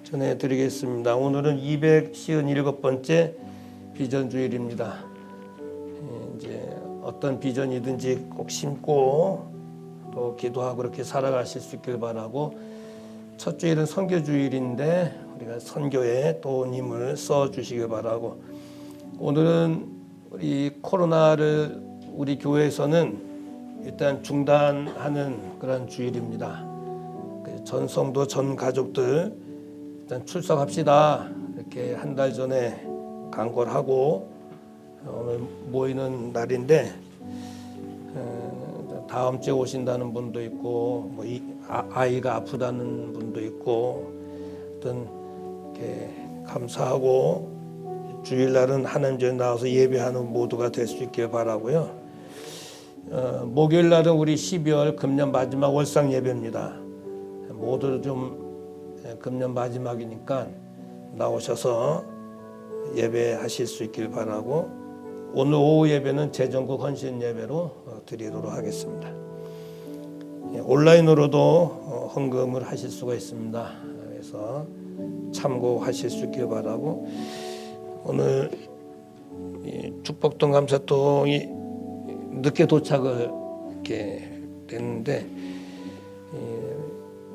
전해드리겠습니다. 오늘은 257번째 비전주일입니다. 이제 어떤 비전이든지 꼭 심고 또 기도하고 그렇게 살아가실 수 있길 바라고, 첫 주일은 선교주일인데 우리가 선교에 또 힘을 써주시길 바라고, 오늘은 우리 코로나를 우리 교회에서는 일단 중단하는 그런 주일입니다. 전 성도 전 가족들 일단 출석합시다 이렇게 한 달 전에 강구를 하고 오늘 모이는 날인데, 다음 주에 오신다는 분도 있고 뭐 아이가 아프다는 분도 있고, 어떤 이렇게 감사하고 주일날은 하나님 전에 나와서 예배하는 모두가 될 수 있길 바라고요. 목요일날은 우리 12월 금년 마지막 월상 예배입니다. 모두 좀 금년 마지막이니까 나오셔서 예배하실 수 있길 바라고, 오늘 오후 예배는 재정국 헌신 예배로 드리도록 하겠습니다. 온라인으로도 헌금을 하실 수가 있습니다. 그래서 참고하실 수 있길 바라고, 오늘 축복동 감사통이 늦게 도착을 이렇게 됐는데,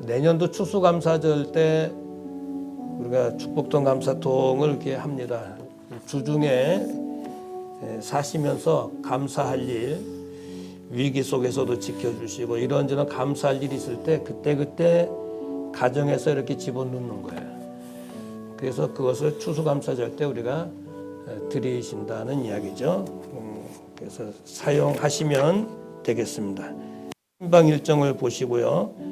내년도 추수감사절 때 우리가 축복동 감사통을 이렇게 합니다. 주중에 사시면서 감사할 일, 위기 속에서도 지켜주시고 이런저런 감사할 일이 있을 때 그때 가정에서 이렇게 집어넣는 거예요. 그래서 그것을 추수감사절 때 우리가 드리신다는 이야기죠. 그래서 사용하시면 되겠습니다. 신방 일정을 보시고요,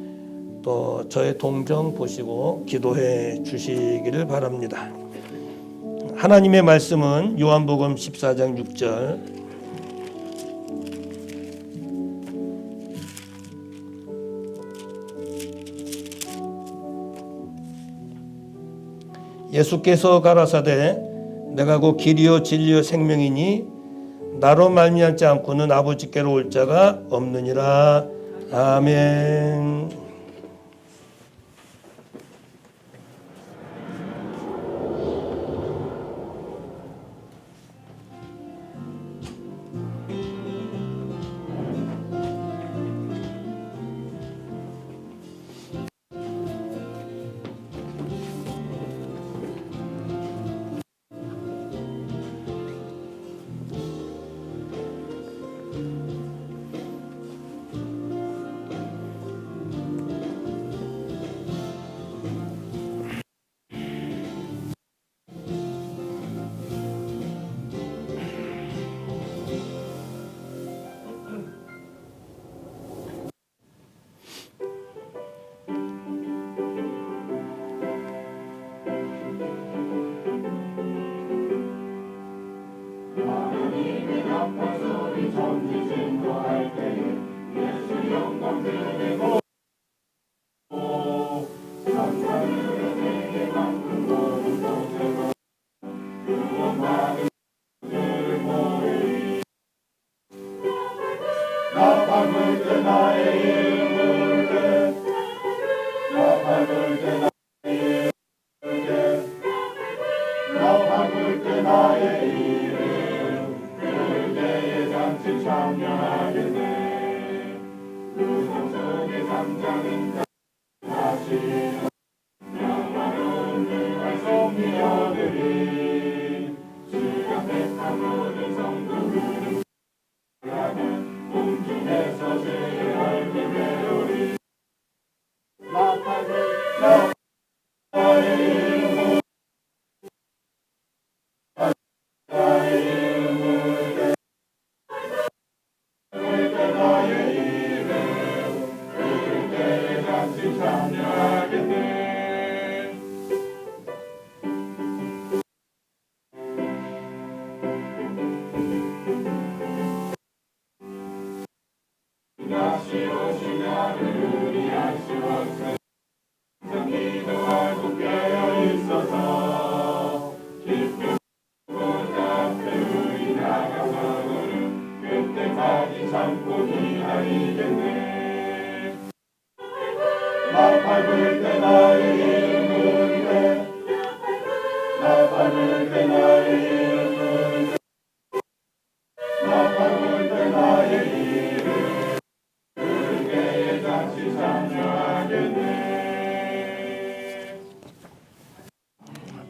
또 저의 동정 보시고 기도해 주시기를 바랍니다. 하나님의 말씀은 요한복음 14장 6절, 예수께서 가라사대 내가 곧 길이요 진리요 생명이니 나로 말미암지 않고는 아버지께로 올 자가 없느니라. 아멘.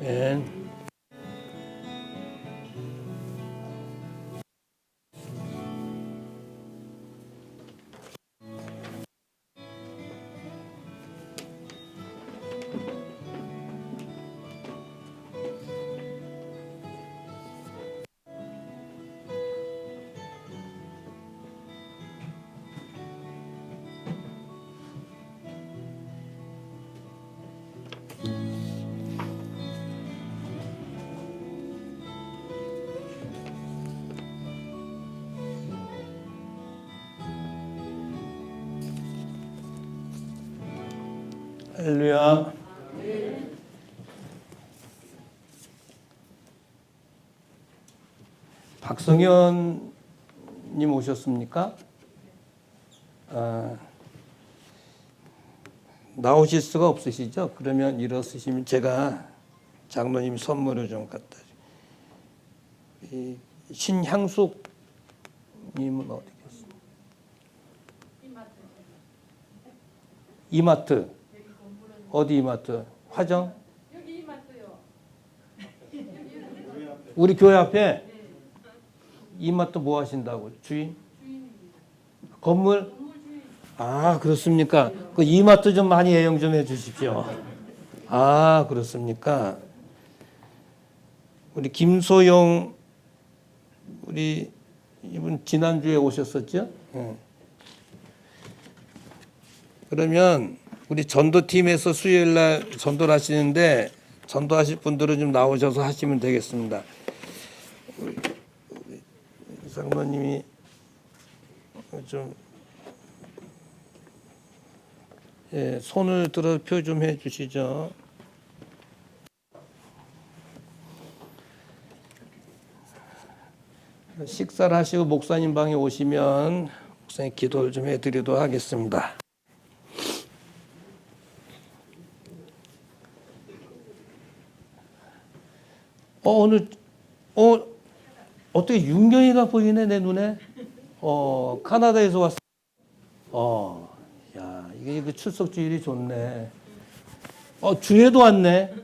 아멘. 할렐루야. 박성현님 오셨습니까? 나오실 수가 없으시죠? 그러면 일어서시면 제가 장로님 선물을 좀 갖다 드릴게요. 신향숙 님은 어디 계십니까? 이마트. 어디 이마트? 화정? 여기 이마트요. 우리 교회 앞에 이마트 뭐 하신다고? 주인? 건물? 아, 그렇습니까? 그 이마트 좀 많이 애용 좀 해 주십시오. 아, 그렇습니까? 우리 김소영, 우리 이분 지난주에 오셨었죠? 그러면 우리 전도팀에서 수요일 날 전도를 하시는데 전도하실 분들은 좀 나오셔서 하시면 되겠습니다. 우리 장로님이 좀 손을 들어 표 좀 해주시죠. 식사를 하시고 목사님 방에 오시면 목사님 기도를 좀 해드리도록 하겠습니다. 오늘 어떻게 윤경이가 보이네 내 눈에. 카나다에서 왔어. 야 이게 출석 주일이 좋네. 주에도 왔네.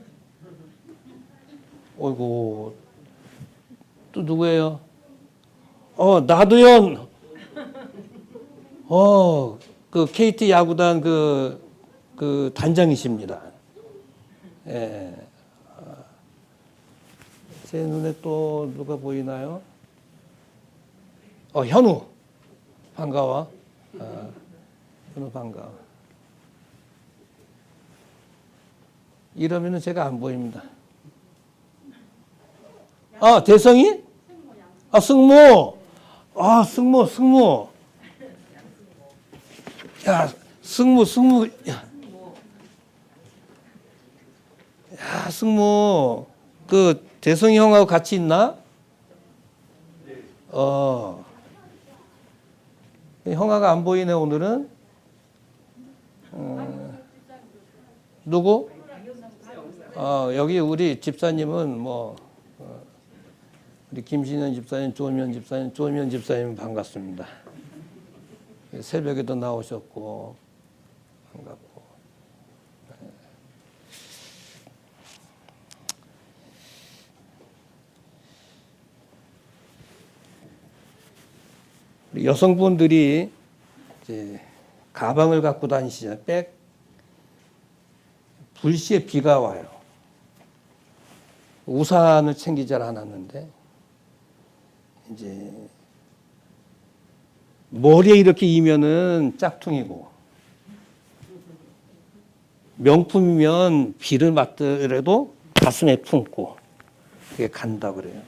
어이구 또 누구예요? 나도연. 그 KT 야구단 그 단장이십니다. 예. 제 눈에 또 누가 보이나요? 현우. 반가워. 현우 반가워. 이러면은 제가 안 보입니다. 대성이? 승모. 승모. 야, 승모. 야, 승모. 그 대성이 형하고 같이 있나? 형아가 안 보이네 오늘은. 누구? 여기 우리 집사님은 우리 김신현 집사님, 조미연 집사님 반갑습니다. 새벽에도 나오셨고 반갑고. 여성분들이 이제 가방을 갖고 다니시잖아요. 백. 불시에 비가 와요. 우산을 챙기지 않았는데 이제 머리에 이렇게 이면은 짝퉁이고 명품이면 비를 맞더라도 가슴에 품고 그게 간다 그래요.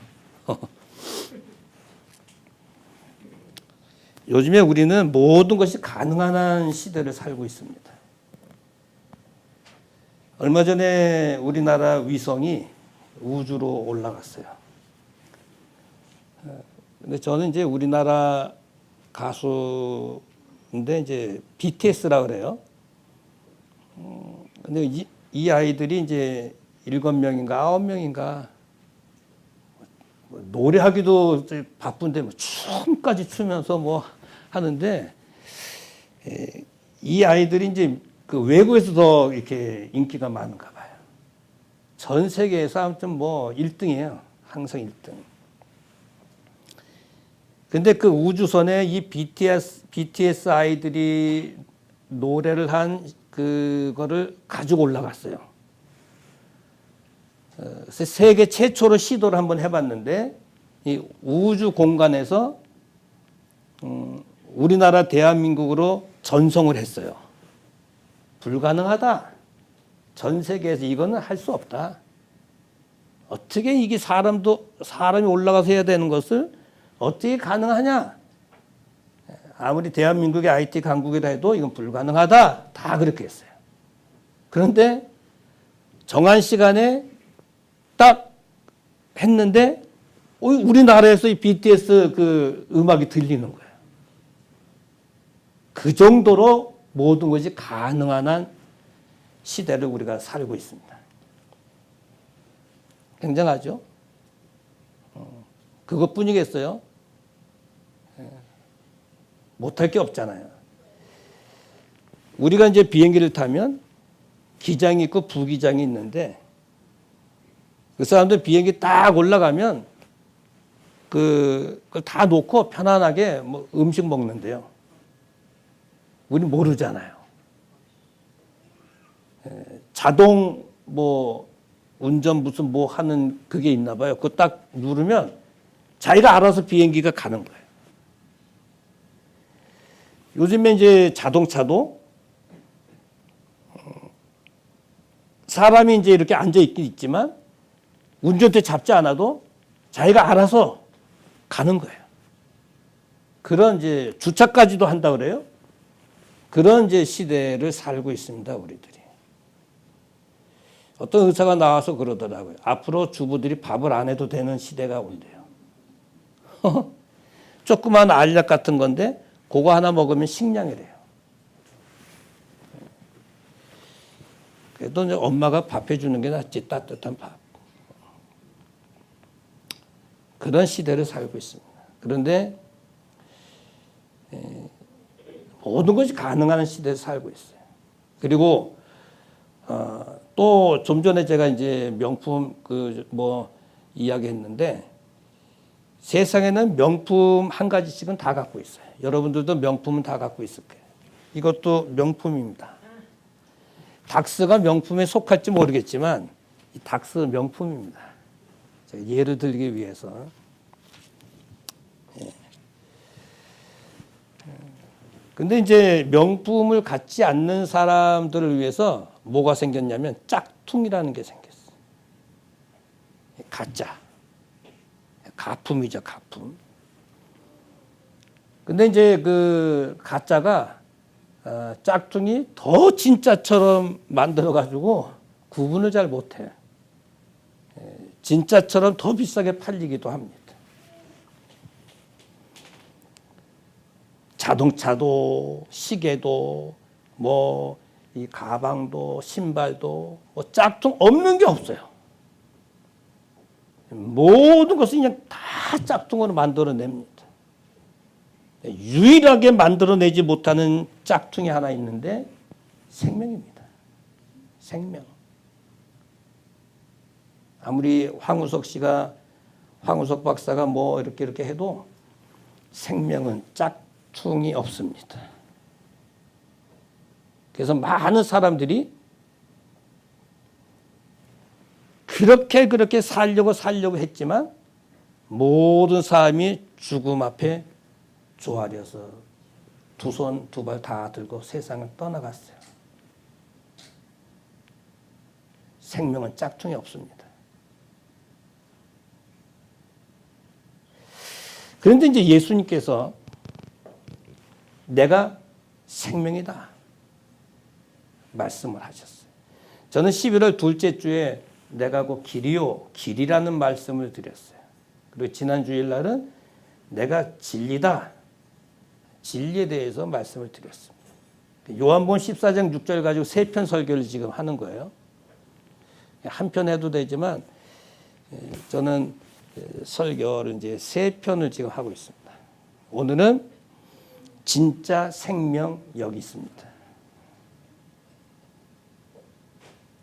요즘에 우리는 모든 것이 가능한 시대를 살고 있습니다. 얼마 전에 우리나라 위성이 우주로 올라갔어요. 근데 저는 이제 우리나라 가수인데 이제 BTS라 그래요. 근데 이 아이들이 이제 7명인가 9명인가 노래하기도 바쁜데 춤까지 추면서 하는데 이 아이들이 이제 그 외국에서 더 이렇게 인기가 많은가 봐요. 전 세계에서 아무튼 뭐 1등이에요. 항상 1등. 근데 그 우주선에 이 BTS 아이들이 노래를 한 그거를 가지고 올라갔어요. 세계 최초로 시도를 한번 해봤는데 이 우주 공간에서 우리나라 대한민국으로 전송을 했어요. 불가능하다. 전 세계에서 이거는 할 수 없다. 어떻게 이게 사람이 올라가서 해야 되는 것을 어떻게 가능하냐? 아무리 대한민국의 IT 강국이라 해도 이건 불가능하다. 다 그렇게 했어요. 그런데 정한 시간에 딱 했는데 우리나라에서 이 BTS 그 음악이 들리는 거예요. 그 정도로 모든 것이 가능한 한 시대를 우리가 살고 있습니다. 굉장하죠? 그것뿐이겠어요? 못할 게 없잖아요. 우리가 이제 비행기를 타면 기장이 있고 부기장이 있는데 그 사람들 비행기 딱 올라가면 그걸 다 놓고 편안하게 뭐 음식 먹는데요. 우리는 모르잖아요. 자동 뭐 운전 무슨 뭐 하는 그게 있나 봐요. 그거 딱 누르면 자기가 알아서 비행기가 가는 거예요. 요즘에 이제 자동차도 사람이 이제 이렇게 앉아 있긴 있지만 운전대 잡지 않아도 자기가 알아서 가는 거예요. 그런 이제 주차까지도 한다 그래요. 그런 이제 시대를 살고 있습니다, 우리들이. 어떤 의사가 나와서 그러더라고요. 앞으로 주부들이 밥을 안 해도 되는 시대가 온대요. 조그만 알약 같은 건데 그거 하나 먹으면 식량이래요. 그래도 이제 엄마가 밥 해주는 게 낫지, 따뜻한 밥. 그런 시대를 살고 있습니다. 그런데 모든 것이 가능한 시대에 살고 있어요. 그리고 또 좀 전에 제가 이제 명품 이야기했는데 세상에는 명품 한 가지씩은 다 갖고 있어요. 여러분들도 명품은 다 갖고 있을 거예요. 이것도 명품입니다. 닥스가 명품에 속할지 모르겠지만 이 닥스 명품입니다. 제가 예를 들기 위해서. 근데 이제 명품을 갖지 않는 사람들을 위해서 뭐가 생겼냐면 짝퉁이라는 게 생겼어요. 가짜. 가품이죠, 가품. 근데 이제 그 가짜가 짝퉁이 더 진짜처럼 만들어가지고 구분을 잘 못해요. 진짜처럼 더 비싸게 팔리기도 합니다. 자동차도, 시계도, 뭐, 이 가방도, 신발도, 뭐, 짝퉁 없는 게 없어요. 모든 것을 그냥 다 짝퉁으로 만들어냅니다. 유일하게 만들어내지 못하는 짝퉁이 하나 있는데, 생명입니다. 생명. 아무리 황우석 박사가 뭐, 이렇게 해도 생명은 짝퉁이 없습니다. 그래서 많은 사람들이 그렇게 살려고 했지만 모든 사람이 죽음 앞에 조아려서 두 손 두 발 다 들고 세상을 떠나갔어요. 생명은 짝퉁이 없습니다. 그런데 이제 예수님께서 내가 생명이다 말씀을 하셨어요. 저는 11월 둘째 주에 내가 곧 길이요 길이라는 말씀을 드렸어요. 그리고 지난 주일날은 내가 진리다 진리에 대해서 말씀을 드렸습니다. 요한복음 14장 6절 가지고 3편 설교를 지금 하는 거예요. 한 편 해도 되지만 저는 설교를 이제 3편을 지금 하고 있습니다. 오늘은 진짜 생명 여기 있습니다.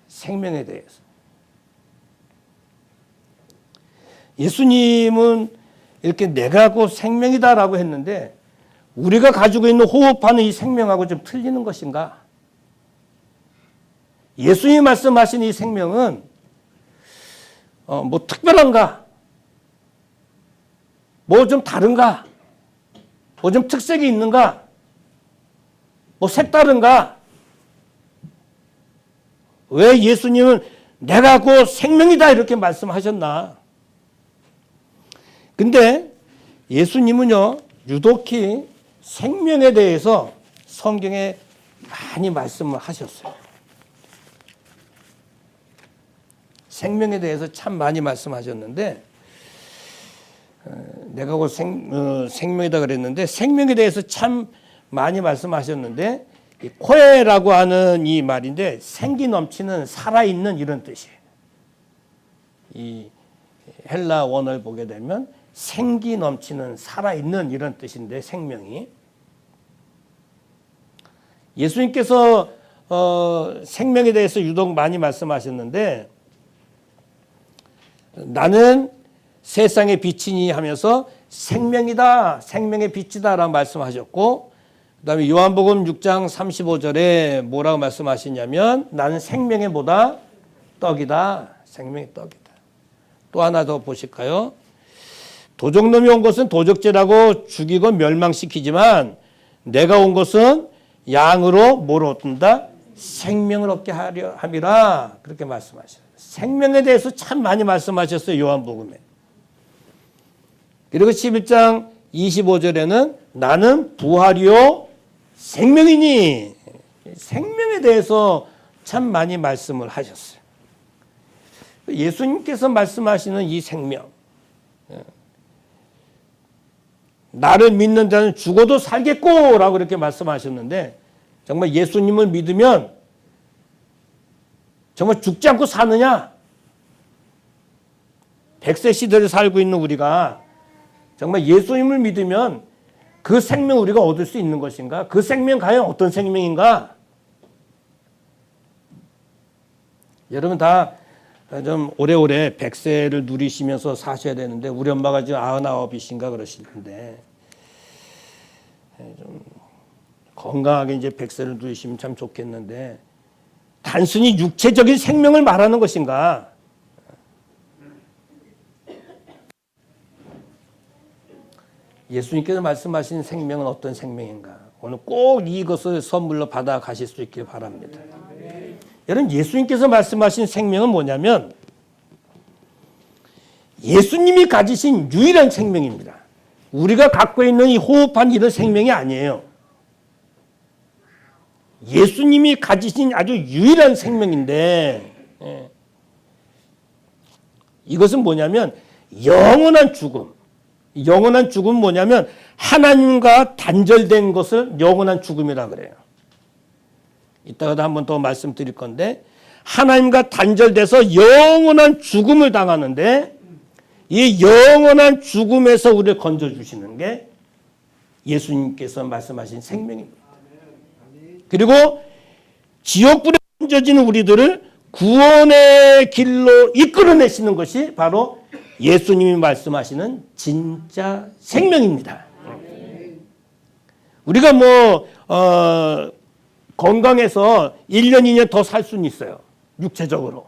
생명에 대해서. 예수님은 이렇게 내가 곧 생명이다라고 했는데 우리가 가지고 있는 호흡하는 이 생명하고 좀 틀리는 것인가? 예수님이 말씀하신 이 생명은 뭐 특별한가? 뭐 좀 다른가? 뭐 좀 특색이 있는가? 뭐 색다른가? 왜 예수님은 내가 곧 생명이다 이렇게 말씀하셨나? 근데 예수님은요, 유독히 생명에 대해서 성경에 많이 말씀을 하셨어요. 생명에 대해서 참 많이 말씀하셨는데, 내가 곧 생명이다 그랬는데, 생명에 대해서 참 많이 말씀하셨는데, 이 코에라고 하는 이 말인데, 생기 넘치는 살아있는 이런 뜻이에요. 이 헬라 원어를 보게 되면 생기 넘치는 살아있는 이런 뜻인데, 생명이. 예수님께서 생명에 대해서 유독 많이 말씀하셨는데, 나는 세상의 빛이니 하면서 생명이다, 생명의 빛이다 라고 말씀하셨고, 그 다음에 요한복음 6장 35절에 뭐라고 말씀하시냐면, 나는 생명의 뭐다? 떡이다. 생명의 떡이다. 또 하나 더 보실까요? 도적놈이 온 것은 도적질하고 죽이고 멸망시키지만 내가 온 것은 양으로 뭘 얻는다? 생명을 얻게 하려 함이라. 그렇게 말씀하셨어요. 생명에 대해서 참 많이 말씀하셨어요. 요한복음에. 그리고 11장 25절에는 나는 부활이요 생명이니. 생명에 대해서 참 많이 말씀을 하셨어요. 예수님께서 말씀하시는 이 생명, 나를 믿는 자는 죽어도 살겠고 라고 이렇게 말씀하셨는데, 정말 예수님을 믿으면 정말 죽지 않고 사느냐? 100세 시대를 살고 있는 우리가 정말 예수님을 믿으면 그 생명 우리가 얻을 수 있는 것인가? 그 생명 과연 어떤 생명인가? 여러분 다 좀 오래오래 100세를 누리시면서 사셔야 되는데, 우리 엄마가 지금 99이신가 그러실 텐데, 좀 건강하게 이제 100세를 누리시면 참 좋겠는데, 단순히 육체적인 생명을 말하는 것인가? 예수님께서 말씀하신 생명은 어떤 생명인가? 오늘 꼭 이것을 선물로 받아 가실 수 있길 바랍니다. 여러분, 예수님께서 말씀하신 생명은 뭐냐면 예수님이 가지신 유일한 생명입니다. 우리가 갖고 있는 이 호흡한 이런 생명이 아니에요. 예수님이 가지신 아주 유일한 생명인데, 이것은 뭐냐면 영원한 죽음. 영원한 죽음은 뭐냐면 하나님과 단절된 것을 영원한 죽음이라 그래요. 이따가도 한 번 더 말씀드릴 건데, 하나님과 단절돼서 영원한 죽음을 당하는데, 이 영원한 죽음에서 우리를 건져주시는 게 예수님께서 말씀하신 생명입니다. 그리고 지옥불에 던져지는 우리들을 구원의 길로 이끌어내시는 것이 바로 예수님이 말씀하시는 진짜 생명입니다. 우리가 건강해서 1년, 2년 더 살 수는 있어요. 육체적으로.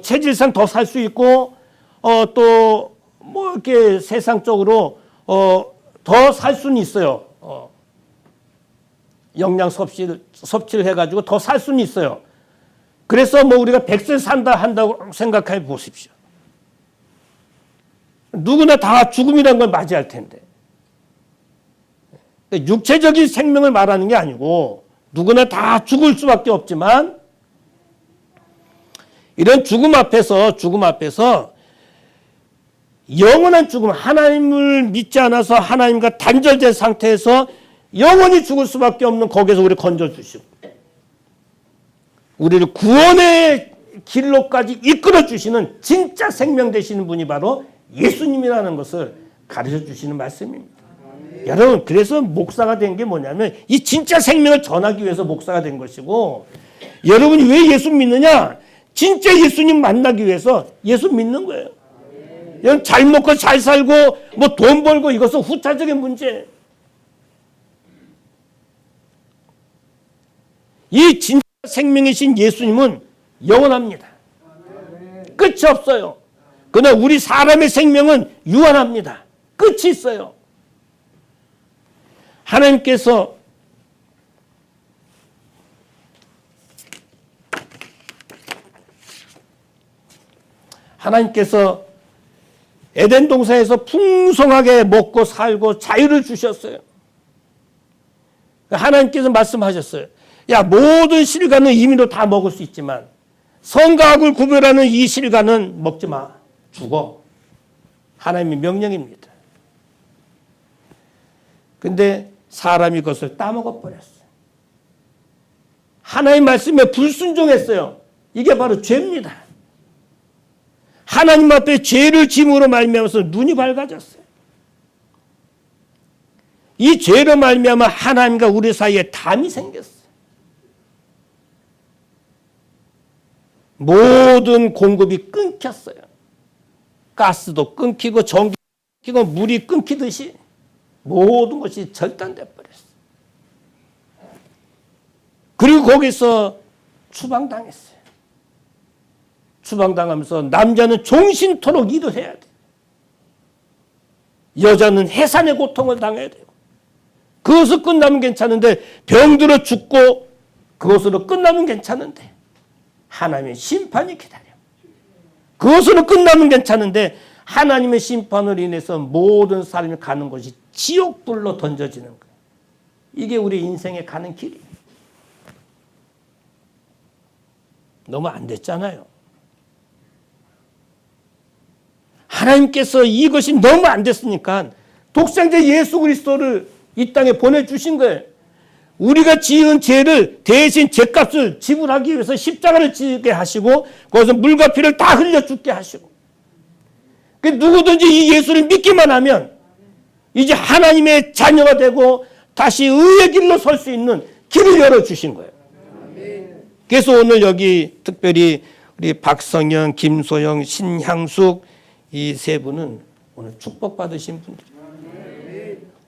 체질상 더 살 수 있고, 이렇게 세상적으로, 더 살 수는 있어요. 영양 섭취를 해가지고 더 살 수는 있어요. 그래서 우리가 100세 한다고 생각해 보십시오. 누구나 다 죽음이라는 걸 맞이할 텐데. 육체적인 생명을 말하는 게 아니고 누구나 다 죽을 수밖에 없지만, 이런 죽음 앞에서 영원한 죽음, 하나님을 믿지 않아서 하나님과 단절된 상태에서 영원히 죽을 수밖에 없는 거기에서 우리를 건져주시고 우리를 구원의 길로까지 이끌어주시는 진짜 생명 되시는 분이 바로 예수님이라는 것을 가르쳐주시는 말씀입니다. 여러분, 그래서 목사가 된 게 뭐냐면 이 진짜 생명을 전하기 위해서 목사가 된 것이고, 여러분이 왜 예수 믿느냐? 진짜 예수님 만나기 위해서 예수 믿는 거예요. 여러분 잘 먹고 잘 살고 뭐 돈 벌고 이것은 후차적인 문제. 이 진짜 생명이신 예수님은 영원합니다. 끝이 없어요. 그러나 우리 사람의 생명은 유한합니다. 끝이 있어요. 하나님께서 에덴 동산에서 풍성하게 먹고 살고 자유를 주셨어요. 하나님께서 말씀하셨어요. 야, 모든 실과는 임의로 다 먹을 수 있지만 선과 악을 구별하는 이 실과는 먹지 마. 죽어. 하나님의 명령입니다. 근데 사람이 그것을 따먹어 버렸어요. 하나님 말씀에 불순종했어요. 이게 바로 죄입니다. 하나님 앞에 죄를 짐으로 말미암아서 눈이 밝아졌어요. 이 죄로 말미암아 하나님과 우리 사이에 담이 생겼어요. 모든 공급이 끊겼어요. 가스도 끊기고 전기도 끊기고 물이 끊기듯이 모든 것이 절단돼 버렸어요. 그리고 거기서 추방당했어요. 추방당하면서 남자는 종신토록 일을 해야 돼. 여자는 해산의 고통을 당해야 되고 그것을 끝나면 괜찮은데 병들어 죽고 그것으로 끝나면 괜찮은데 하나님의 심판이 기다려. 그것으로 끝나면 괜찮은데 하나님의 심판으로 인해서 모든 사람이 가는 것이 지옥불로 던져지는 거예요. 이게 우리 인생에 가는 길이에요. 너무 안 됐잖아요. 하나님께서 이것이 너무 안 됐으니까 독생자 예수 그리스도를 이 땅에 보내주신 거예요. 우리가 지은 죄를 대신 죄값을 지불하기 위해서 십자가를 지게 하시고 거기서 물과 피를 다 흘려 죽게 하시고 누구든지 이 예수를 믿기만 하면 이제 하나님의 자녀가 되고 다시 의의 길로 설 수 있는 길을 열어주신 거예요. 그래서 오늘 여기 특별히 우리 박성영, 김소영, 신향숙 이 세 분은 오늘 축복받으신 분들이에요.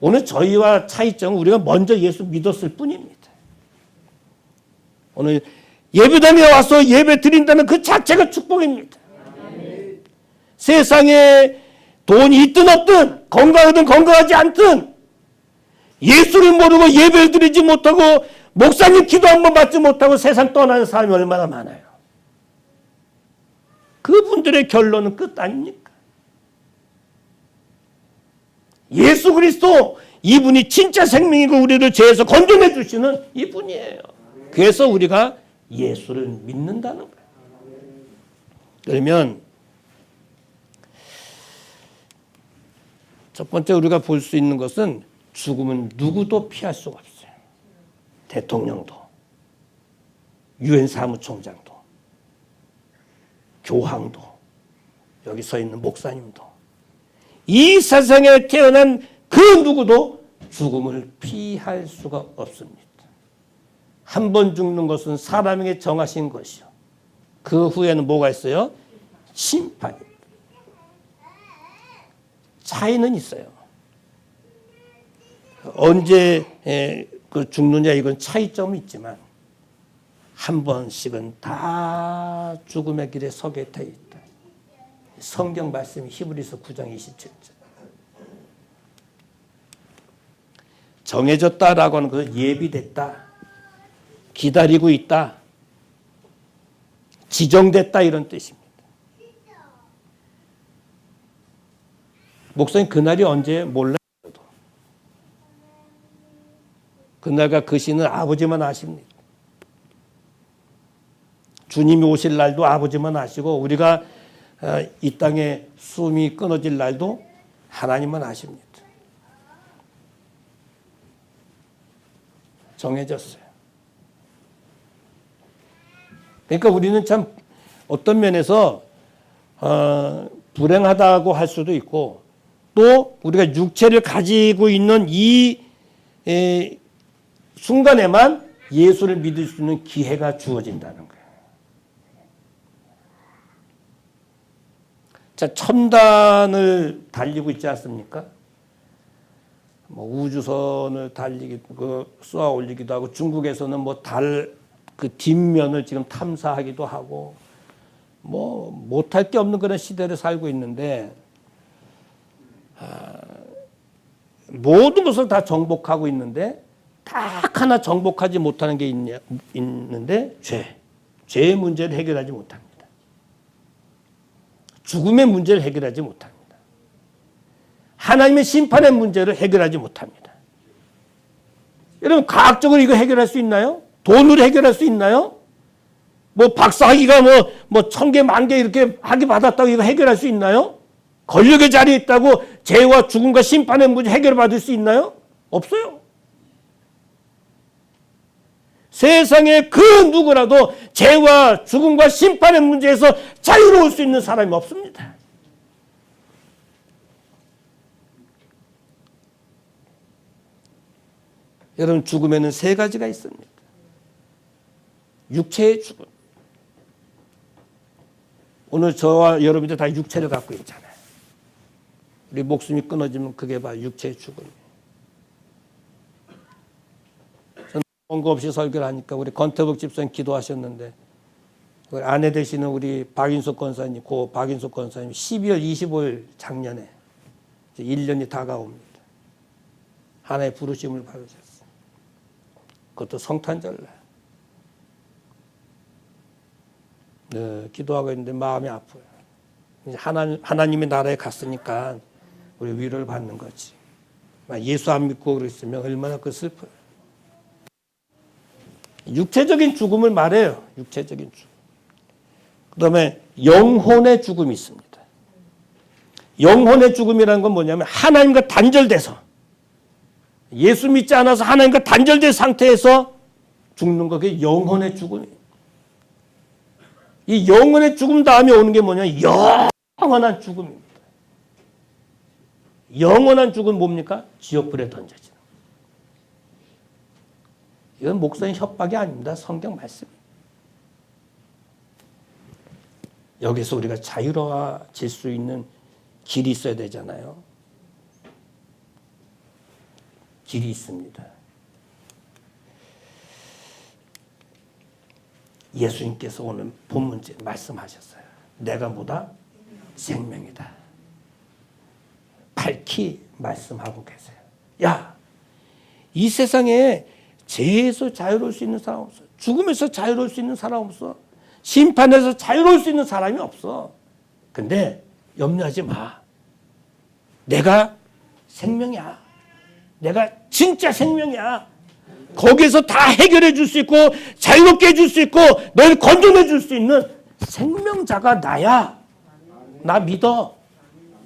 오늘 저희와 차이점은 우리가 먼저 예수 믿었을 뿐입니다. 오늘 예배당에 와서 예배 드린다는 그 자체가 축복입니다. 세상에 돈이 있든 없든 건강하든 건강하지 않든 예수를 모르고 예배를 드리지 못하고 목사님 기도 한번 받지 못하고 세상 떠나는 사람이 얼마나 많아요. 그분들의 결론은 끝 아닙니까? 예수 그리스도 이분이 진짜 생명이고 우리를 죄에서 건져내 주시는 이분이에요. 그래서 우리가 예수를 믿는다는 거예요. 그러면 첫 번째 우리가 볼 수 있는 것은 죽음은 누구도 피할 수가 없어요. 대통령도, 유엔 사무총장도, 교황도, 여기 서 있는 목사님도, 이 세상에 태어난 그 누구도 죽음을 피할 수가 없습니다. 한 번 죽는 것은 사람에게 정하신 것이요. 그 후에는 뭐가 있어요? 심판입니다. 차이는 있어요. 언제 죽느냐 이건 차이점이 있지만 한 번씩은 다 죽음의 길에 서게 돼 있다. 성경 말씀이 히브리서 9장 27절. 정해졌다라고 하는 것은 예비됐다. 기다리고 있다. 지정됐다 이런 뜻입니다. 목사님 그날이 언제 몰라요. 그날과 그 시는 아버지만 아십니다. 주님이 오실 날도 아버지만 아시고 우리가 이 땅에 숨이 끊어질 날도 하나님만 아십니다. 정해졌어요. 그러니까 우리는 참 어떤 면에서 불행하다고 할 수도 있고 또 우리가 육체를 가지고 있는 이 순간에만 예수를 믿을 수 있는 기회가 주어진다는 거예요. 자, 첨단을 달리고 있지 않습니까? 뭐 우주선을 쏘아 올리기도 하고, 중국에서는 뭐 달 그 뒷면을 지금 탐사하기도 하고, 뭐 못할 게 없는 그런 시대를 살고 있는데, 모든 것을 다 정복하고 있는데 딱 하나 정복하지 못하는 게 있는데 죄의 문제를 해결하지 못합니다. 죽음의 문제를 해결하지 못합니다. 하나님의 심판의 문제를 해결하지 못합니다. 여러분, 과학적으로 이거 해결할 수 있나요? 돈으로 해결할 수 있나요? 뭐 박사학위가 뭐 1000개, 10,000개 이렇게 학위 받았다고 이거 해결할 수 있나요? 권력의 자리에 있다고 죄와 죽음과 심판의 문제 해결받을 수 있나요? 없어요. 세상에 그 누구라도 죄와 죽음과 심판의 문제에서 자유로울 수 있는 사람이 없습니다. 여러분, 죽음에는 3가지가 있습니다. 육체의 죽음. 오늘 저와 여러분들 다 육체를 갖고 있잖아요. 우리 목숨이 끊어지면 그게 바로 육체의 죽음이에요. 저는 원고 없이 설교를 하니까 우리 권태복 집사님 기도하셨는데, 우리 아내 되시는 우리 박인숙 권사님, 고 박인숙 권사님 12월 25일 작년에 이제 1년이 다가옵니다. 하나의 부르심을 받으셨어요. 그것도 성탄절날. 네, 기도하고 있는데 마음이 아파요. 하나님의 나라에 갔으니까 우리 위로를 받는 거지. 예수 안 믿고 그랬으면 얼마나 슬퍼요. 육체적인 죽음을 말해요. 육체적인 죽음. 그 다음에 영혼의 죽음이 있습니다. 영혼의 죽음이라는 건 뭐냐면 하나님과 단절돼서, 예수 믿지 않아서 하나님과 단절된 상태에서 죽는 거, 그게 영혼의 죽음이에요. 이 영혼의 죽음 다음에 오는 게 뭐냐면 영원한 죽음입니다. 영원한 죽음은 뭡니까? 지옥불에 던져지는. 이건 목사님 협박이 아닙니다. 성경 말씀입니다. 여기서 우리가 자유로워질 수 있는 길이 있어야 되잖아요. 길이 있습니다. 예수님께서 오늘 본문에 말씀하셨어요. 내가 뭐다? 생명이다. 밝히 말씀하고 계세요. 야, 이 세상에 죄에서 자유로울 수 있는 사람 없어. 죽음에서 자유로울 수 있는 사람 없어. 심판에서 자유로울 수 있는 사람이 없어. 근데 염려하지 마. 내가 생명이야. 내가 진짜 생명이야. 거기에서 다 해결해 줄 수 있고 자유롭게 해줄 수 있고 너를 건져내 줄 수 있는 생명자가 나야. 나 믿어.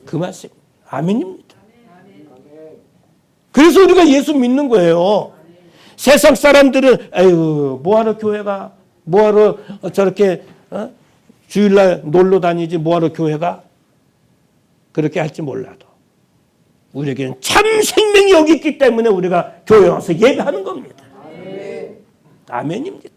그 말씀. 아멘입니다. 그래서 우리가 예수 믿는 거예요. 세상 사람들은 아유, 뭐하러 교회가, 뭐하러 저렇게 주일날 놀러 다니지, 뭐하러 교회가, 그렇게 할지 몰라도 우리에게는 참 생명이 여기 있기 때문에 우리가 교회에 와서 예배하는 겁니다. 아멘입니다.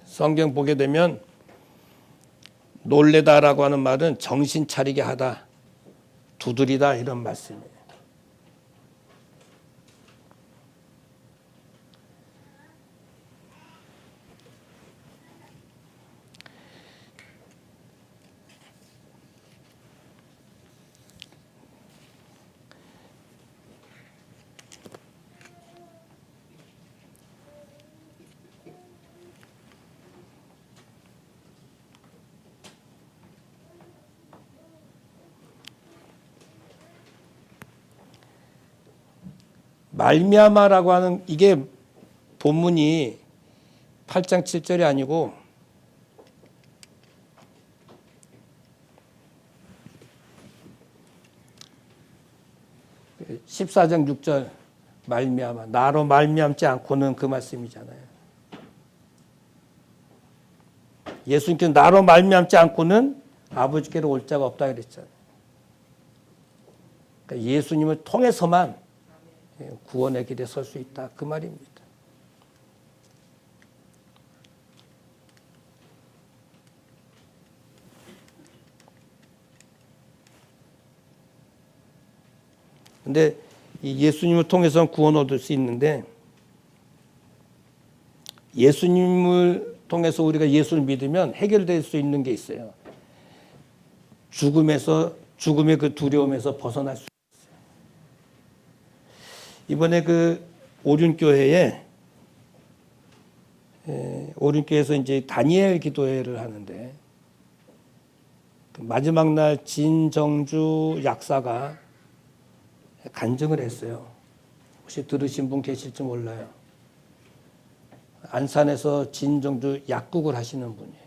성경 보게 되면 놀래다라고 하는 말은 정신 차리게 하다, 두드리다 이런 말씀이에요. 말미암아라고 하는 이게 본문이 8장 7절이 아니고 14장 6절 말미암아 나로 말미암지 않고는 그 말씀이잖아요. 예수님께서 나로 말미암지 않고는 아버지께로 올 자가 없다 그랬잖아요. 그러니까 예수님을 통해서만 구원의 길에 설 수 있다 그 말입니다. 근데 이 예수님을 통해서는 구원 얻을 수 있는데 예수님을 통해서 우리가 예수를 믿으면 해결될 수 있는 게 있어요. 죽음의 그 두려움에서 벗어날 수 있어요. 이번에 그 오륜교에서 이제 다니엘 기도회를 하는데 그 마지막 날 진정주 약사가 간증을 했어요. 혹시 들으신 분 계실지 몰라요. 안산에서 진정주 약국을 하시는 분이에요.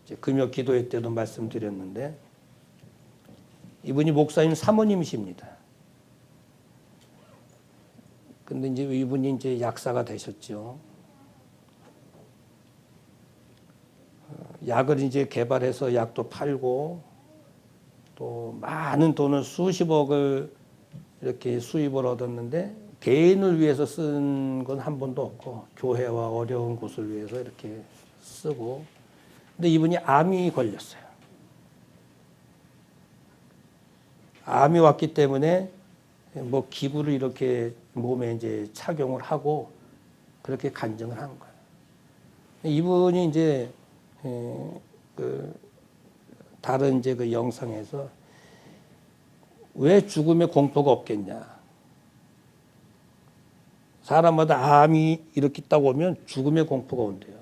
이제 금요 기도회 때도 말씀드렸는데 이분이 목사님 사모님이십니다. 근데 이제 이분이 이제 약사가 되셨죠. 약을 이제 개발해서 약도 팔고 또 많은 돈을 수십억을 이렇게 수입을 얻었는데 개인을 위해서 쓴 건 한 번도 없고 교회와 어려운 곳을 위해서 이렇게 쓰고 근데 이분이 암이 걸렸어요. 암이 왔기 때문에 뭐 기구를 이렇게 몸에 이제 착용을 하고 그렇게 간증을 한 거예요. 이분이 이제 그 다른 이제 그 영상에서 왜 죽음의 공포가 없겠냐? 사람마다 암이 이렇게 있다고 하면 죽음의 공포가 온대요.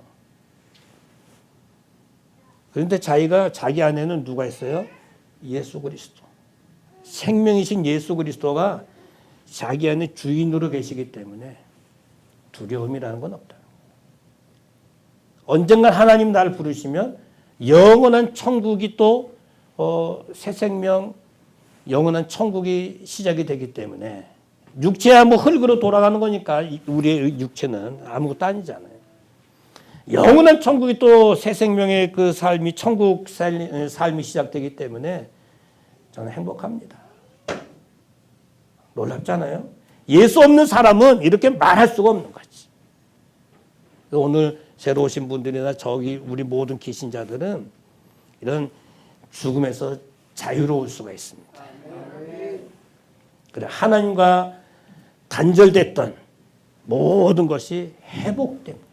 그런데 자기 안에는 누가 있어요? 예수 그리스도. 생명이신 예수 그리스도가 자기 안에 주인으로 계시기 때문에 두려움이라는 건 없다. 언젠가 하나님 나를 부르시면 영원한 천국이 또 새 생명 영원한 천국이 시작이 되기 때문에 육체야 뭐 흙으로 돌아가는 거니까 우리의 육체는 아무것도 아니잖아요. 영원한 천국이 또 새 생명의 그 삶이 천국 삶이 시작되기 때문에 저는 행복합니다. 놀랍잖아요. 예수 없는 사람은 이렇게 말할 수가 없는 거지. 오늘 새로 오신 분들이나 저기 우리 모든 기신자들은 이런 죽음에서 자유로울 수가 있습니다. 그래 하나님과 단절됐던 모든 것이 회복됩니다.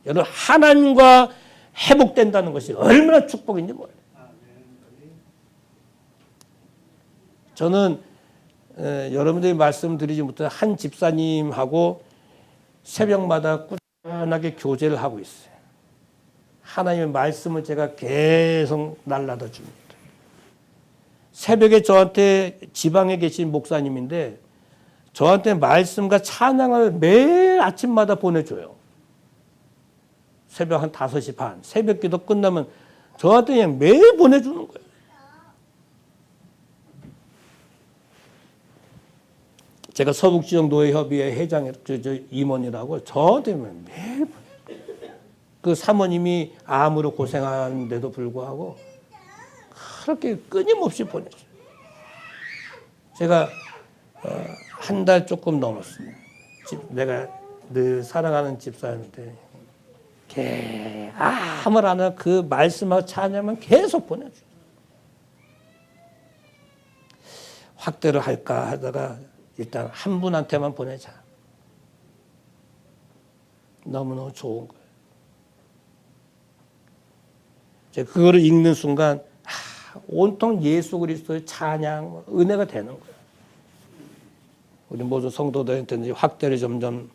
여러분 하나님과 회복된다는 것이 얼마나 축복인지 몰라요. 저는 여러분들이 말씀드리지 못한 한 집사님하고 새벽마다 꾸준하게 교제를 하고 있어요. 하나님의 말씀을 제가 계속 날라다 줍니다. 새벽에 저한테 지방에 계신 목사님인데 저한테 말씀과 찬양을 매일 아침마다 보내줘요. 새벽 한 5시 반, 새벽 기도 끝나면 저한테 그냥 매일 보내주는 거예요. 제가 서북지역노예협의회 회장 임원이라고 저한테 매일 그 사모님이 암으로 고생하는데도 불구하고 그렇게 끊임없이 보내줘요. 제가 한 달 조금 넘었어요. 내가 늘 사랑하는 집사한테 암을 안 하고 그 말씀하고 찬양만 계속 보내줘요. 확대를 할까 하다가 일단 한 분한테만 보내자. 너무너무 좋은 거예요. 제가 그거를 읽는 순간 온통 예수 그리스도의 찬양, 은혜가 되는 거예요. 우리 모든 성도들한테 확대를 점점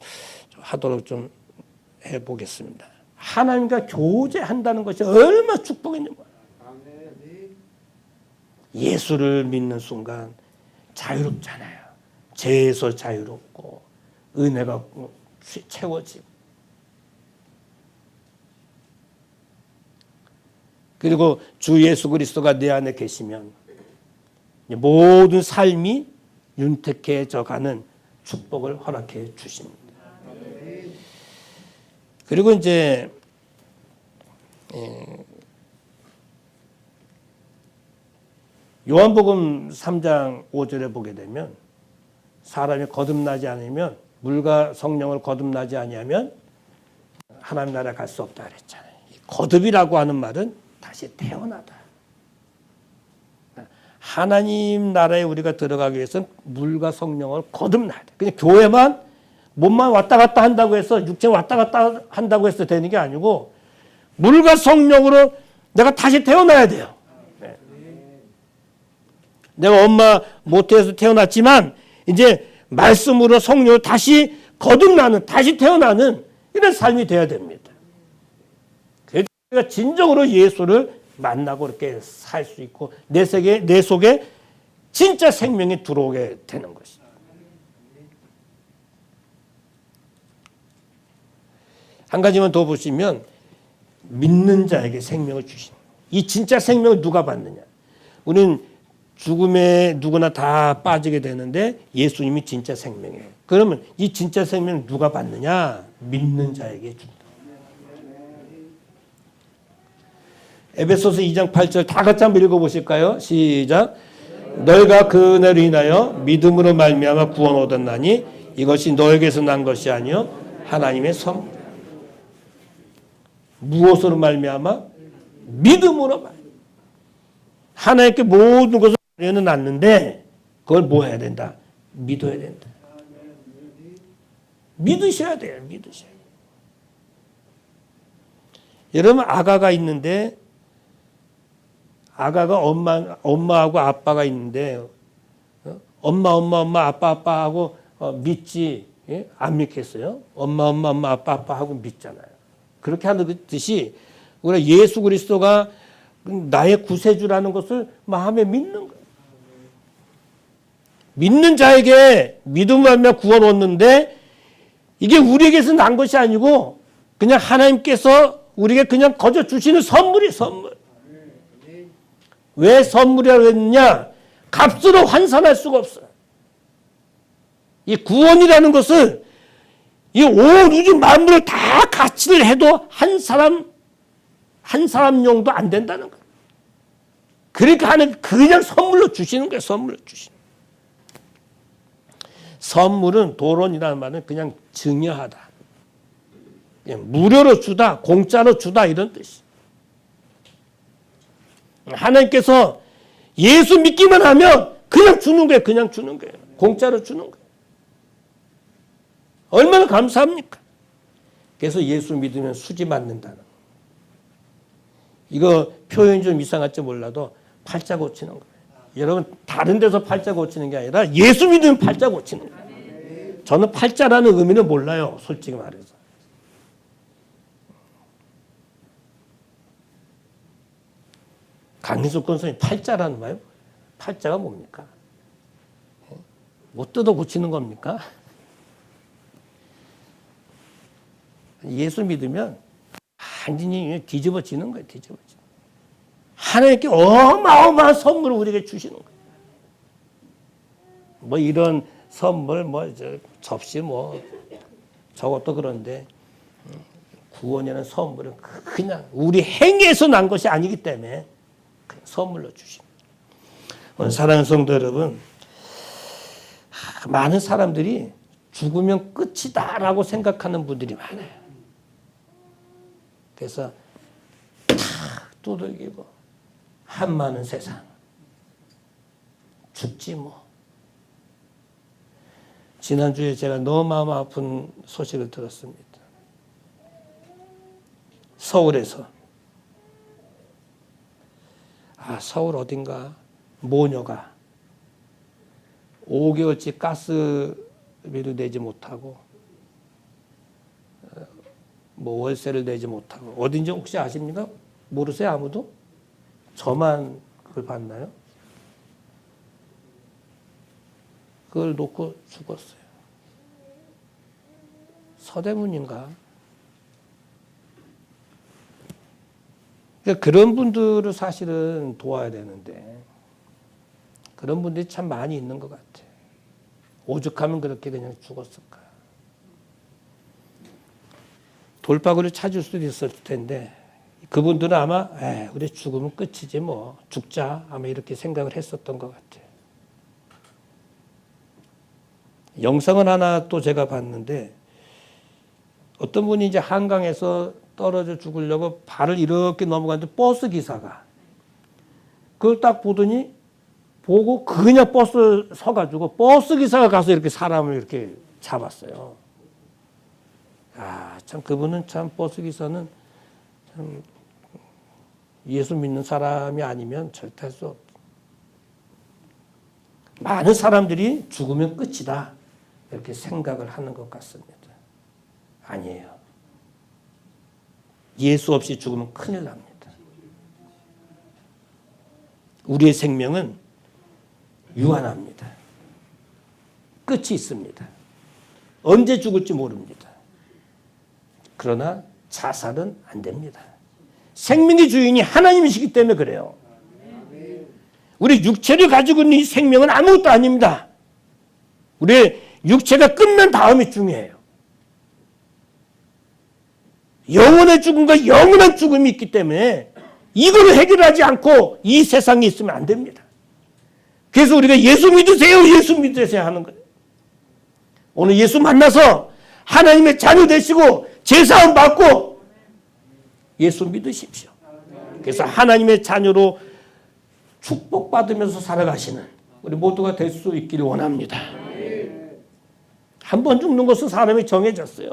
하도록 좀 해보겠습니다. 하나님과 교제한다는 것이 얼마나 축복인지 몰라요. 예수를 믿는 순간 자유롭잖아요. 죄에서 자유롭고 은혜가 채워지고 그리고 주 예수 그리스도가 내 안에 계시면 모든 삶이 윤택해져 가는 축복을 허락해 주십니다. 그리고 이제 요한복음 3장 5절에 보게 되면 사람이 거듭나지 않으면 물과 성령을 거듭나지 아니하면 하나님 나라에 갈 수 없다 그랬잖아요. 거듭이라고 하는 말은 다시 태어나다. 하나님 나라에 우리가 들어가기 위해서는 물과 성령을 거듭나야 돼. 그냥 교회만 몸만 왔다 갔다 한다고 해서 육체 왔다 갔다 한다고 해서 되는 게 아니고 물과 성령으로 내가 다시 태어나야 돼요. 네. 내가 엄마 모태에서 태어났지만 이제 말씀으로 성령으로 다시 거듭나는 다시 태어나는 이런 삶이 돼야 됩니다. 그래서 우리가 진정으로 예수를 만나고 이렇게 살 수 있고 내 속에 진짜 생명이 들어오게 되는 것이죠. 한 가지만 더 보시면 믿는 자에게 생명을 주신 이 진짜 생명을 누가 받느냐. 우리는 죽음에 누구나 다 빠지게 되는데 예수님이 진짜 생명이에요. 그러면 이 진짜 생명을 누가 받느냐. 믿는 자에게 준다. 에베소서 2장 8절 다 같이 한번 읽어보실까요? 시작. 너희가 그 은혜로 인하여 믿음으로 말미암아 구원 얻었나니 이것이 너에게서 난 것이 아니요 하나님의 선물. 무엇으로 말미암아? 믿음으로 말미암아. 하나님께 모든 것을 하려는 않는데 그걸 뭐 해야 된다? 믿어야 된다. 믿으셔야 돼요. 믿으셔야 돼요. 여러분 아가가 있는데 아가가 엄마하고 아빠가 있는데 엄마 아빠 하고 믿지 안 믿겠어요? 엄마 아빠 하고 믿잖아요. 그렇게 하듯이 우리가 예수 그리스도가 나의 구세주라는 것을 마음에 믿는 거예요. 믿는 자에게 믿음을 하며 구원 얻는데 이게 우리에게서 난 것이 아니고 그냥 하나님께서 우리에게 그냥 거저 주시는 선물이 선물. 왜 선물이라고 했느냐? 값으로 환산할 수가 없어요. 이 구원이라는 것을 이 온 우주 만물을 다 가치를 해도 한 사람용도 안 된다는 거예요. 그러니까 하나님 그냥 선물로 주시는 거예요. 선물로 주시는 거예요. 선물은 도론이라는 말은 그냥 증여하다. 그냥 무료로 주다, 공짜로 주다 이런 뜻이에요. 하나님께서 예수 믿기만 하면 그냥 주는 거예요. 그냥 주는 거예요. 공짜로 주는 거예요. 얼마나 감사합니까? 그래서 예수 믿으면 수지 맞는다는 거예요. 이거 표현이 좀 이상할지 몰라도 팔자 고치는 거예요. 여러분 다른 데서 팔자 고치는 게 아니라 예수 믿으면 팔자 고치는 거예요. 저는 팔자라는 의미는 몰라요. 솔직히 말해서. 강민수 권선이 팔자라는 말이에요. 팔자가 뭡니까? 못 뜯어 고치는 겁니까? 예수 믿으면 완전히 뒤집어지는 거예요. 뒤집어지는. 하나님께 어마어마한 선물을 우리에게 주시는 거예요. 뭐 이런 선물, 접시 저것도 그런데 구원이라는 선물은 그냥 우리 행위에서 난 것이 아니기 때문에 그냥 선물로 주십니다. 오늘 사랑하는 성도 여러분, 많은 사람들이 죽으면 끝이다라고 생각하는 분들이 많아요. 그래서 탁 두들기고 한많은 세상 죽지 뭐. 지난주에 제가 너무 마음 아픈 소식을 들었습니다. 서울에서 서울 어딘가 모녀가 5개월치 가스비를 내지 못하고 월세를 내지 못하고 어딘지 혹시 아십니까? 모르세요? 아무도? 저만 그걸 봤나요? 그걸 놓고 죽었어요. 서대문인가? 그런 분들을 사실은 도와야 되는데 그런 분들이 참 많이 있는 것 같아요. 오죽하면 그렇게 그냥 죽었을까. 돌파구를 찾을 수도 있었을 텐데 그분들은 아마 우리 죽으면 끝이지 뭐 죽자 아마 이렇게 생각을 했었던 것 같아요. 영상을 하나 또 제가 봤는데 어떤 분이 이제 한강에서 떨어져 죽으려고 발을 이렇게 넘어가는데 버스 기사가 그걸 딱 보고 그냥 버스 서가지고 버스 기사가 가서 이렇게 사람을 이렇게 잡았어요. 참 그분은 참 버스 기사는 참 예수 믿는 사람이 아니면 절대 할 수 없다. 많은 사람들이 죽으면 끝이다 이렇게 생각을 하는 것 같습니다. 아니에요. 예수 없이 죽으면 큰일 납니다. 우리의 생명은 유한합니다. 끝이 있습니다. 언제 죽을지 모릅니다. 그러나 자살은 안 됩니다. 생명의 주인이 하나님이시기 때문에 그래요. 우리 육체를 가지고 있는 이 생명은 아무것도 아닙니다. 우리의 육체가 끝난 다음이 중요해요. 영혼의 죽음과 영원한 죽음이 있기 때문에 이거를 해결하지 않고 이 세상에 있으면 안 됩니다. 그래서 우리가 예수 믿으세요, 예수 믿으세요 하는 거예요. 오늘 예수 만나서 하나님의 자녀 되시고 제사함 받고 예수 믿으십시오. 그래서 하나님의 자녀로 축복받으면서 살아가시는 우리 모두가 될 수 있기를 원합니다. 한 번 죽는 것은 사람이 정해졌어요.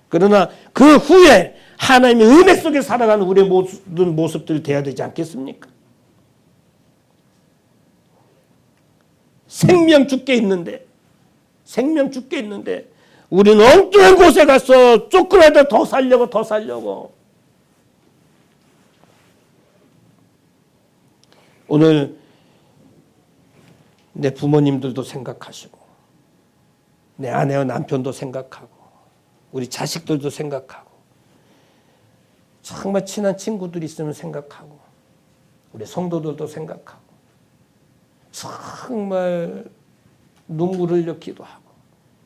그러나 그 후에 하나님의 은혜 속에 살아가는 우리의 모든 모습들이 되어야 되지 않겠습니까? 생명 죽게 있는데 우리는 엉뚱한 곳에 가서 쫓겨나다 더 살려고 오늘 내 부모님들도 생각하시고 내 아내와 남편도 생각하고 우리 자식들도 생각하고 정말 친한 친구들이 있으면 생각하고 우리 성도들도 생각하고 정말 눈물을 흘려 기도하고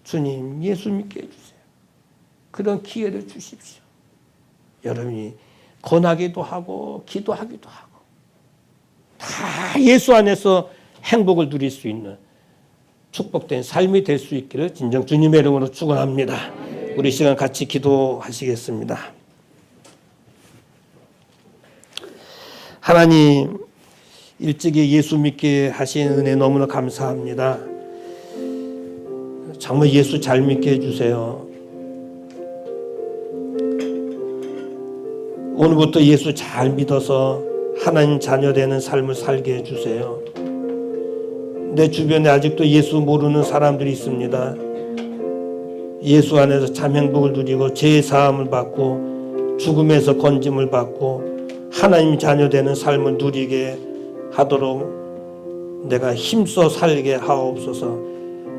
주님 예수 믿게 해주세요. 그런 기회를 주십시오. 여러분이 권하기도 하고 기도하기도 하고 다 예수 안에서 행복을 누릴 수 있는 축복된 삶이 될 수 있기를 진정 주님의 이름으로 축원합니다. 우리 시간 같이 기도하시겠습니다. 하나님 일찍이 예수 믿게 하신 은혜 너무나 감사합니다. 정말 예수 잘 믿게 해주세요. 오늘부터 예수 잘 믿어서 하나님 자녀 되는 삶을 살게 해주세요. 내 주변에 아직도 예수 모르는 사람들이 있습니다. 예수 안에서 참 행복을 누리고 죄 사함을 받고 죽음에서 건짐을 받고 하나님 자녀 되는 삶을 누리게 하도록 내가 힘써 살게 하옵소서.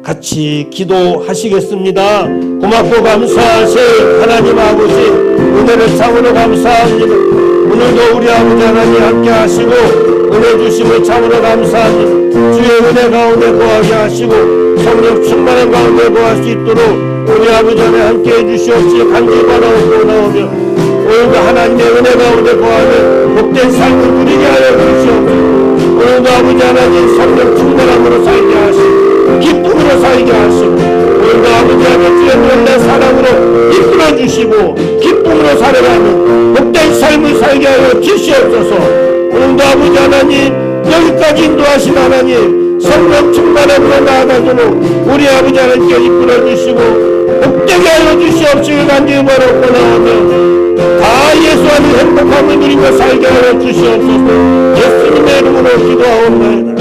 같이 기도하시겠습니다. 고맙고 감사하신 하나님 아버지 은혜를 참으로 감사합니다. 오늘도 우리 아버지 하나님 함께 하시고 은혜 주심을 참으로 감사합니다. 주의 은혜 가운데 거하게 하시고 성령 충만한 가운데 거할 수 있도록 우리 아버지 하나님 함께 해주시옵시고 간절히 바라옵고 나오며 오늘도 하나님의 은혜 가운데 거하는 복된 삶을 누리게 하여 주시옵소서. 오늘도 아버지 하나님 성령 충만함으로 살게 하시고 기쁨으로 살게 하시고 오늘도 아버지 하나님 주의 놀라운 사랑으로 이끌어 주시고 기쁨으로 살아가는 복된 삶을 살게 하여 주시옵소서. 오늘도 아버지 하나님 여기까지 인도하신 하나님 성령 충만함으로 나아가도록 우리 아버지 하나님께 이끌어 주시고 복되게 하여 주시옵시길 간절히 바라옵고 나오며 다 예수 안에 행복함을 누리며 살게 하여 주시옵소서. 예수님의 이름으로 기도하옵나이다.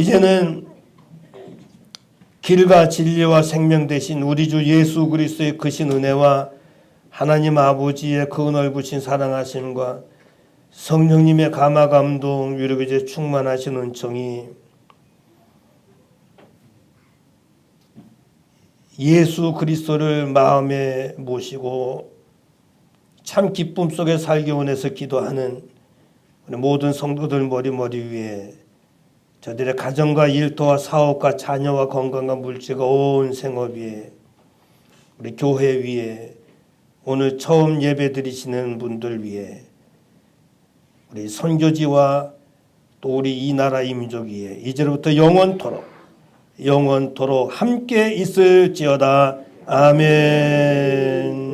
이제는 길과 진리와 생명 되신 우리 주 예수 그리스도의 크신 은혜와 하나님 아버지의 그 넓으신 사랑하심과 성령님의 감화 감동 위로기제 충만하신 은총이 예수 그리스도를 마음에 모시고 참 기쁨 속에 살기 원해서 기도하는 우리 모든 성도들 머리 위에 저들의 가정과 일터와 사업과 자녀와 건강과 물질과 온 생업 위에 우리 교회 위에 오늘 처음 예배 드리시는 분들 위에 우리 선교지와 또 우리 이 나라 이 민족 위에 이제로부터 영원토록 함께 있을지어다. 아멘.